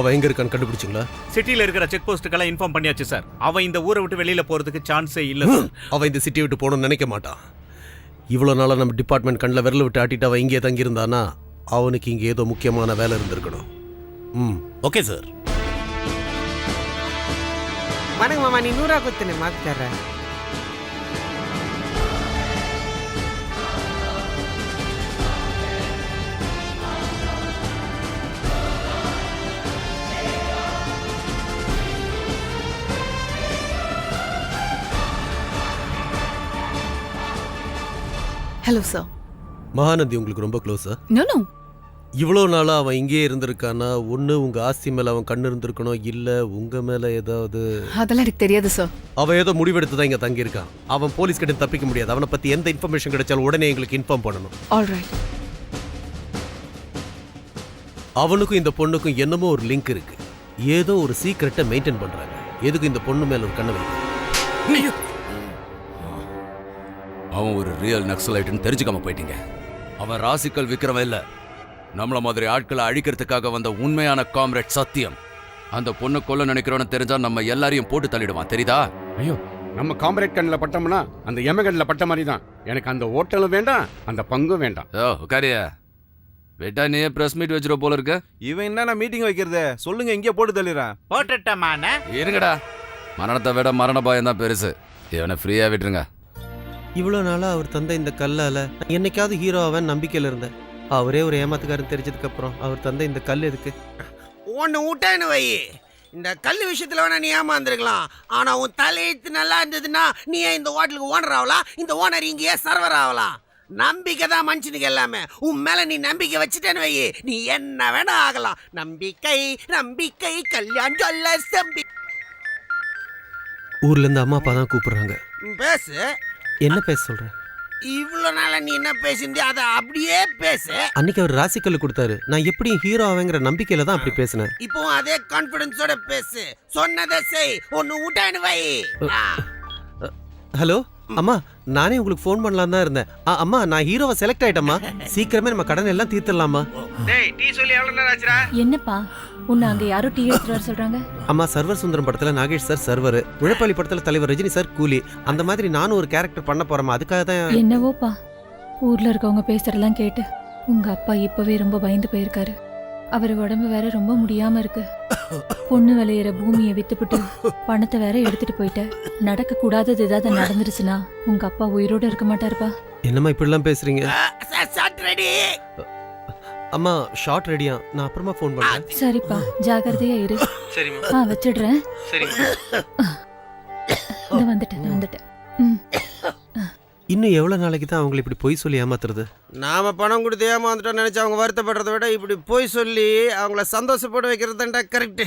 அவ எங்க இருக்கான்னு கண்டுபிடிச்சிங்களா? சிட்டில இருக்கிற செக் போஸ்ட்டுக்கெல்லாம் இன்ஃபார்ம் பண்ணியாச்சு சார். அவன் இந்த ஊரை விட்டு வெளியில போறதுக்கு சான்ஸே இல்ல சார். அவ இந்த சிட்டியை விட்டு போகணும்னு நினைக்க மாட்டான். இவ்வளோ நாளாக நம்ம டிபார்ட்மெண்ட் கண்ணில் விரல விட்டு ஆட்டிட்டு அவன் இங்கே தங்கியிருந்தானா அவனுக்கு இங்கே ஏதோ முக்கியமான வேலை இருந்திருக்கணும். Okay sir. வணக்கம் மாமா, நீ 100 கொடுத்துன்னு மாற்றி தர்றேன். Hello sir. மகாநதி உங்களுக்கு ரொம்ப க்ளோஸா? No no. இவ்வளோ நாளாக அவன் இங்கே இருந்திருக்கானா? ஒன்று உங்கள் ஆஸ்தி மேலே அவன் கண்ணு இருந்திருக்கணும், இல்லை உங்கள் மேலே ஏதாவது? அதெல்லாம் எனக்கு தெரியாது சார். அவன் ஏதோ முடிவெடுத்து தான் இங்கே தங்கியிருக்கான். அவன் போலீஸ் கிட்ட தப்பிக்க முடியாது. அவனை பற்றி எந்த இன்ஃபர்மேஷன் கிடைச்சாலும் உடனே எங்களுக்கு இன்ஃபார்ம் பண்ணணும். ஆல்ரைட். அவனுக்கும் இந்த பொண்ணுக்கும் என்னமோ ஒரு லிங்க் இருக்கு. ஏதோ ஒரு சீக்ரெட்டை மெயின்டைன் பண்ணுறாங்க. எதுக்கு இந்த பொண்ணு மேலே ஒரு கண்ணை வைக்க? அவன் ஒரு ரியல் நக்சலைட்னு தெரிஞ்சுக்காம போயிட்டீங்க. அவன் ராசிக்கல் விக்ரம இல்ல, நம்மள மாதிரி ஆட்களை அழிக்கிறதுக்காக வந்த உண்மையான காம்ரேட் சத்தியம். அந்த பொண்ணு கொல்ல நினைக்கிறோன்னு தெரிஞ்சா நம்ம எல்லாரையும் போட்டு தள்ளிடுவான், தெரியுதா? ஐயோ, நம்ம காம்ரேட் கண்ணில் பட்டோம்னா அந்த எமகண்ணில் பட்ட மாதிரி தான். எனக்கு அந்த ஓட்டலும் வேண்டாம், அந்த பங்கும் வேண்டாம். உட்காரியா வெட்டா நீ பிரஸ் மீட் வச்சிருவ போல இருக்க. இவன் என்ன மீட்டிங் வைக்கிறது? சொல்லுங்க, இங்கே போட்டு தள்ளிடுறேன். போட்டுட்டமான இருங்கடா, மரணத்தை விட மரண பயம் தான் பெருசு. இவனை ஃப்ரீயா விட்டுருங்க. இவ்வளோ நாளாக அவர் தந்த இந்த கல்லால் என்னைக்காவது ஹீரோ அவன் நம்பிக்கையில் இருந்தேன். அவரே ஒரு ஏமாத்துக்காரன் தெரிஞ்சதுக்கப்புறம் அவர் தந்த இந்த கல் எதுக்கு? ஒன்று விட்டேன்னு வை. இந்த கல் விஷயத்தில் வேணா நீ ஏமாந்துருக்கலாம். ஆனால் உன் தலையெழுத்து நல்லா இருந்ததுன்னா நீ ஏன் இந்த ஹோட்டலுக்கு ஓனர் ஆகலாம், இந்த ஓனர் இங்கேயே சர்வர் ஆகலாம். நம்பிக்கை தான் மனுஷனுக்கு எல்லாமே. உன் மேலே நீ நம்பிக்கை வச்சுட்டேன்னு வை, நீ என்ன வேணா ஆகலாம். நம்பிக்கை நம்பிக்கை கல்யாணம் சொல்ல தம்பி. ஊர்லேருந்து அம்மா அப்பா தான் கூப்பிடுறாங்க. பேசு. என்ன பேச சொல்ற? இவ்வளோ நாளா நீ என்ன பேசியிருந்தே அதை அப்படியே பேசு. அன்னைக்கு அவர் ராசிக்கல் கொடுத்தாரு. நான் எப்படி ஹீரோ ஆவேங்கிற நம்பிக்கையில தான் அப்படி பேசினேன். இப்போ அதே கான்ஃபிடன்ஸோட பேசு. சொன்னதை செய். ஒன்னு விட்டான்னு வை. ஹலோ அம்மா, நானே உங்களுக்கு ஃபோன் பண்ணலாம் தான் இருந்தேன். அம்மா, நான் ஹீரோவை செலக்ட் ஆயிட்டேம்மா. சீக்கிரமே நம்ம கடன் எல்லாம் தீர்த்துடலாமா? டேய், டீ சொல்லி எவ்வளவு நேரம் ஆச்சுடா? என்னப்பா உன்னை அங்க யாரோ டீ எடுத்துட்டு வர சொல்றாங்க? அம்மா, சர்வர் சுந்தரம் படத்துல நாகேஷ் சார் சர்வர், உழைப்பாளி படத்துல தலைவர் ரஜினி சார் கூலி. அந்த மாதிரி நானும் ஒரு கேரக்டர் பண்ண போறேம்மா. அதுக்காக தான். என்னவோப்பா, ஊர்ல இருக்கவங்க பேசுறதெல்லாம் கேட்டு உங்க அப்பா இப்பவே ரொம்ப பயந்து போயிருக்காரு. அவர் உடம்பு வேற ரொம்ப முடியாம இருக்கு. பொண்ணு விளையிற பூமியை வித்துப்பிட்டு பணத்தை வேற எடுத்துட்டு போயிட்ட. நடக்க கூடாதது ஏதாவது நடந்துருச்சுன்னா உங்க அப்பா உயிரோட இருக்க மாட்டாருப்பா. என்னம்மா இப்படிலாம் பேசுறீங்க? Shot ready. அம்மா, ஷார்ட் ரெடியா? நான் அப்புறமா ஃபோன் பண்றேன். சரிப்பா, ஜாகிரதையா இரு. சரிம்மா. வச்சிடுறேன். சரிம்மா. வந்துட்டேன். இன்னும் எவ்வளவு நாளைக்கு தான் அவங்களை இப்படி பொய் சொல்லி ஏமாத்துறது? நாம பணம் கொடுத்து ஏமாந்துட்டோம் நினைச்சு அவங்க வருத்தப்படுறதை விட இப்படி போய் சொல்லி அவங்கள சந்தோஷப்பட வைக்கிறது தான்டா கரெக்ட்.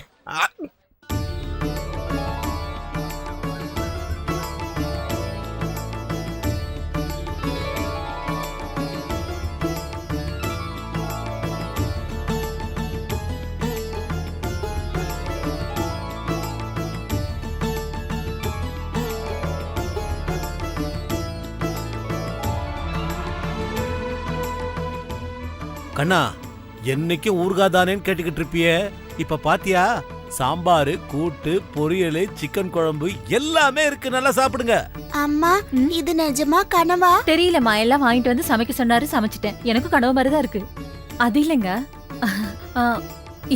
கண்ணா, என்னைக்கும் ஊர்காதானேன்னு கேட்டுக்கிட்டு இருப்பியே, இப்ப பாத்தியா? சாம்பாரு, கூட்டு, பொரியல், சிக்கன் குழம்பு எல்லாமே இருக்கு. நல்லா சாப்பிடுங்க. அம்மா, இது நிஜமா கனவா? தெரியலம்மா, எல்லாம் வாங்கிட்டு வந்து சமைக்க சொன்னாரு, சமைச்சிட்டேன். எனக்கு கனவு மாதிரி தான் இருக்கு. அது இல்லைங்க,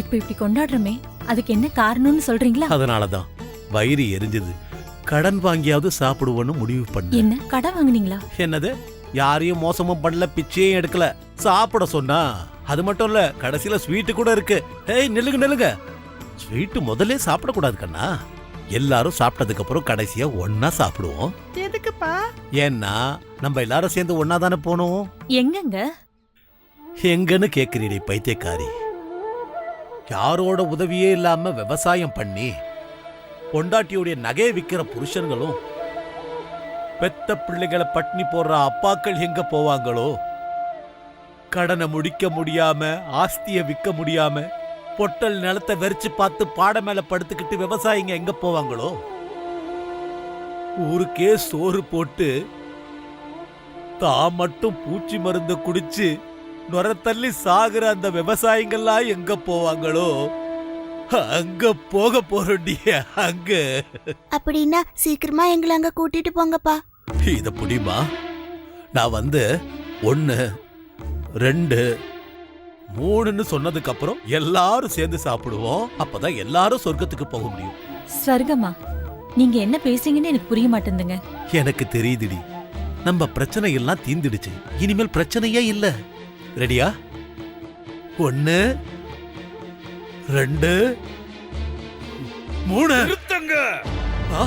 இப்ப இப்படி கொண்டாடுறமே அதுக்கு என்ன காரணம்னு சொல்றீங்களா? அதனாலதான் வயிறு எரிஞ்சது. கடன் வாங்கியாவது சாப்பிடுவோன்னு முடிவு பண்ண. என்ன கடன் வாங்குனீங்களா? என்னது? யாரையும் மோசமும் பண்ணல, பிச்சையும் எடுக்கல. சாப்பிட சொன்னா அது மட்டும் இல்ல, கடைசியில ஸ்வீட்டு கூட இருக்கு. ஏய், நில்லுங்க. ஸ்வீட்டு முதல்ல சாப்பிடக்கூடாது கண்ணா. எல்லாரும் சாப்பிட்டதுக்கு அப்புறம் கடைசியா ஒன்னா சாப்பிடுவோம். எதுக்குப்பா? ஏன்னா நம்ம எல்லாரும் சேர்ந்து ஒன்னா தானே போனோம். எங்கங்க? எங்கன்னு கேக்குறீடி பைத்தியக்காரி. யாரோட உதவியே இல்லாம விவசாயம் பண்ணி பொண்டாட்டியுடைய நகையை விற்கிற புருஷன்களும் பெத்த பிள்ளைகளை பட்னி போடுற அப்பாக்கள் எங்க போவாங்களோ? கடனை முடிக்க முடியாம, ஆஸ்திய விற்க முடியாம, பொட்டல் நிலத்தை வெறிச்சு பார்த்து பாட மேல படுத்துக்கிட்டு விவசாயிங்க எங்க போவாங்களோ? ஊருக்கே சோறு போட்டு தான் மட்டும் பூச்சி மருந்து குடிச்சு நுர தள்ளி சாகுற அந்த விவசாயிங்கெல்லாம் எங்க போவாங்களோ? அங்க போக போறோண்டி அங்க. அப்படின்னா சீக்கிரமா எங்களை அங்க கூட்டிட்டு போங்கப்பா. இத புடிமா, நான் 1 2 3ன்னு சொன்னதுக்கு அப்புறம் எல்லாரும் சேர்ந்து சாப்பிடுவோம். அப்பதான் எல்லாரும் சொர்க்கத்துக்கு போக முடியும். ஸ்வர்கமா? நீங்க என்ன பேசுறீங்கன்னு எனக்கு புரிய மாட்டேங்குதுங்க. எனக்கு தெரியுதுடி, நம்ம பிரச்சனை எல்லாம் தீந்துடுச்சு. இனிமேல் பிரச்சனையே இல்ல. ரெடியா? 1 2 3. நிறுத்துங்க. ஆ?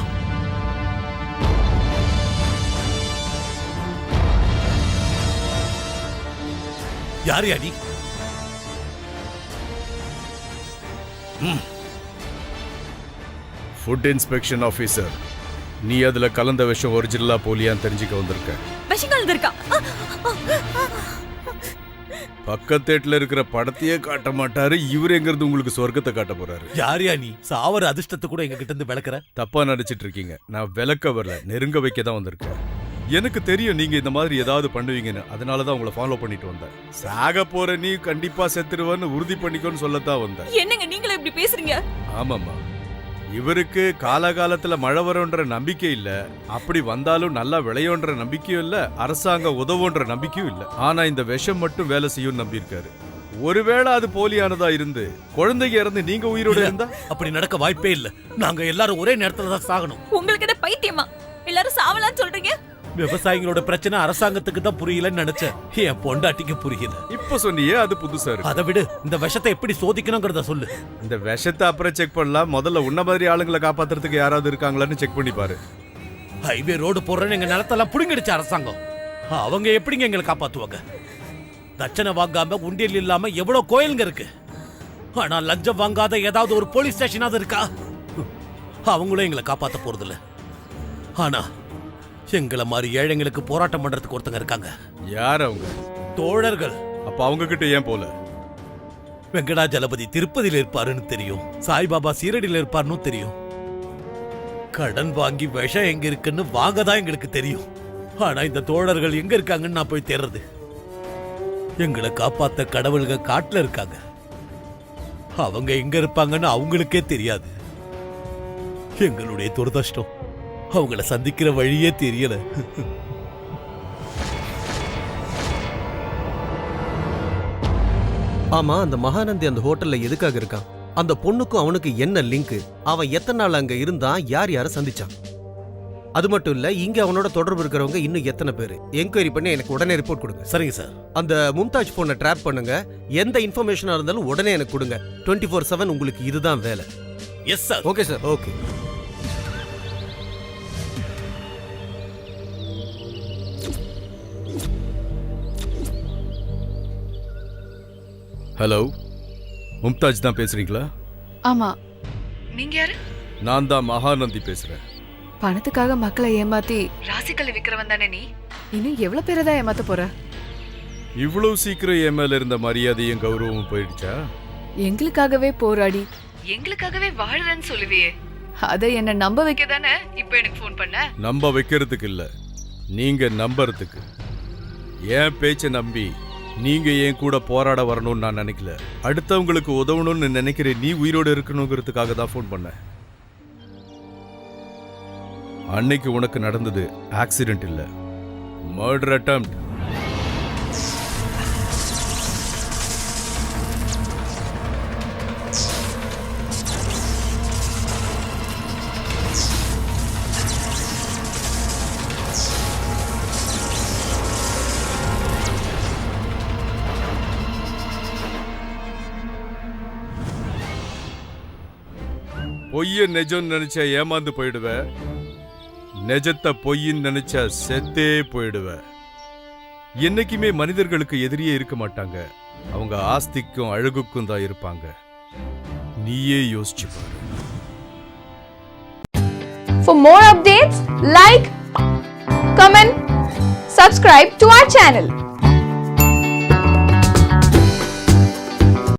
யார் யாடி? ஃபுட் இன்ஸ்பெக்ஷன் ஆஃபீஸர், நீ அதுல கலந்த விஷம் ஒரிஜினலா போலியான்னு தெரிஞ்சுக்க வந்திருக்க. விஷம் கலந்திருக்கா? பக்கத்தேட்டுல இருக்கிற படத்தையே காட்ட மாட்டாரு, இவர் எங்கிறது உங்களுக்கு சொர்க்கத்தை காட்ட போறாரு. யாரியா நீ? சாவர அதிர்ஷ்டத்தை கூட எங்க கிட்ட இருந்து விளக்குற. தப்பா நினைச்சிட்டு இருக்கீங்க. நான் விளக்க வரல, நெருங்க வைக்க தான் வந்திருக்கேன். எனக்கு தெரியும் நீங்க இந்த மாதிரி ஏதாவது பண்ணுவீங்கன்னு, அதனாலதான் உங்களை ஃபாலோ பண்ணிட்டு வந்தேன். சாக போற நீ கண்டிப்பா செத்துருவன்னு உறுதி பண்ணிக்கோன்னு சொல்லத்தான் வந்தேன். என்னங்க நீங்களும் இப்படி பேசுறீங்க? ஆமாம்மா, இவருக்கு காலகாலத்துல மழை வரும்ன்ற நம்பிக்கை இல்ல, அப்படி வந்தாலும் நல்லா விளையோன்ற நம்பிக்கையும் இல்ல, அரசாங்கம் உதவுன்ற நம்பிக்கையும் இல்ல. ஆனா இந்த விஷம் மட்டும் வேலை செய்யும் நம்பி இருக்காரு. ஒருவேளை அது போலியானதா இருந்து குழந்தைங்க இறந்து நீங்க உயிரோட இருந்தா? அப்படி நடக்க வாய்ப்பே இல்ல. நாங்க எல்லாரும் ஒரே நேரத்துல தான் சாகணும். உங்களுக்கு என்ன பைத்தியமா? எல்லாரும் சாவலான்னு சொல்றீங்க? விவசாயிகளோட பிரச்சனை அரசாங்கத்துக்கு தான் புரியலன்னு நினைச்சேன். என் பொண்டாட்டிக்கு புரியல. இப்ப சொன்னியே அது புதுசா இருக்கு. அதை விடு, இந்த விஷத்தை எப்படி சோதிக்கணுங்கிறத சொல்லு. இந்த விஷத்தை அப்புறம் செக் பண்ணலாம். முதல்ல உன்ன மாதிரி ஆளுங்களை காப்பாத்துறதுக்கு யாராவது இருக்காங்களான்னு செக் பண்ணி பாரு. ஹைவே ரோடு போடுறேன்னு எங்க நிலத்தெல்லாம் புடுங்கிடுச்சு அரசாங்கம். அவங்க எப்படிங்க எங்களை காப்பாத்துவாங்க? தட்சணை வாங்காம உண்டியல் இல்லாம எவ்வளவு கோயிலுங்க இருக்கு. ஆனா லஞ்சம் வாங்காத ஏதாவது ஒரு போலீஸ் ஸ்டேஷனாவது இருக்கா? அவங்களும் எங்களை காப்பாத்த போறது இல்ல. ஆனா எங்களை மாதிரி ஏழைங்களுக்கு போராட்டம் பண்றதுக்கு ஒருத்தங்க இருக்காங்க. யார் அவங்க? தோழர்கள். அப்ப அவங்க கிட்ட ஏன் போல? வெங்கடாஜலபதி திருப்பதியில இருப்பாருன்னு தெரியும், சாய்பாபா சீரடியில இருப்பாருன்னு தெரியும். கடன் வாங்கி விஷம் எங்க இருக்குன்னு வாங்கதான் எங்களுக்கு தெரியும். ஆனா இந்த தோழர்கள் எங்க இருக்காங்கன்னு நான் போய் தேடுறது. எங்களை காப்பாத்த கடவுள்கள் காட்டுல இருக்காங்க. அவங்க எங்க இருப்பாங்கன்னு அவங்களுக்கே தெரியாது. எங்களுடைய துரதிர்ஷ்டம், அவங்கள சந்திக்கிற வழியே தெரியல. ஆமா, அந்த மகாநந்தி அந்த ஹோட்டல்ல எதுக்காக இருக்கான்? அந்த பொண்ணுக்கும் அவனுக்கு என்ன லிங்க்? அவன் எத்தனை நாள் அங்க இருந்தான்? யார் யார சந்திச்சான்? அது மட்டும் இல்ல, இங்க அவனோட தொடர்பு இருக்கிறவங்க இன்னும் எத்தனை பேரு? என்கொயரி பண்ணி எனக்கு உடனே ரிப்போர்ட் கொடுங்க. சரிங்க சார். அந்த மும்தாஜ் போனை ட்ராப் பண்ணுங்க. எந்த இன்ஃபர்மேஷனா இருந்தாலும் உடனே எனக்கு கொடுங்க. 24/7 உங்களுக்கு இதுதான் வேலை. Yes sir. Okay sir. Okay. Hello, Mumtaz தான் பேசுறீங்களா? ஆமா, நீங்க யாரு? நான் தான் மகாநந்தி பேசுறேன். பணத்துக்காக மக்களை ஏமாத்தி ராசிக்கல் விக்கிறவன் தானே நீ? இன்னும் எவ்வளவு பேரை தான் ஏமாத்த போற? இவ்வளவு சீக்கிரம் என் மேல இருந்த மரியாதையும் கௌரவமும் போயிடுச்சா? எங்களுக்காகவே போராடி எங்களுக்காகவே வாழறேன்னு சொல்லுவியே, அதை என்ன நம்ப வைக்க தானே இப்ப எனக்கு ஃபோன் பண்ண? நம்ப வைக்கிறதுக்கு இல்ல, நீங்க நம்புறதுக்கு. என் பேச்ச நம்பி நீங்க என் கூட போராட வரணும்னு நான் நினைக்கல. அடுத்தவங்களுக்கு உதவணும்னு நினைக்கிறேன். நீ உயிரோடு இருக்கணுங்கிறதுக்காக தான் ஃபோன் பண்ண. அன்னைக்கு உனக்கு நடந்தது ஆக்சிடென்ட் இல்ல, மர்டர் அட்டெம்ப்ட். பொய்ய நிஜம் நினைச்சா ஏமாந்து போயிடுவ, நிஜத்தை பொய்ன்னு நினைச்சா செத்தே போயிடுவ. என்னைக்குமே மனிதர்களுக்கு எதிரியே இருக்க மாட்டாங்க, அவங்க ஆஸ்திக்கும் அழகுக்கும் தான் இருப்பாங்க. நீயே யோசிச்சு பாரு. For more updates, like, comment, subscribe to our channel.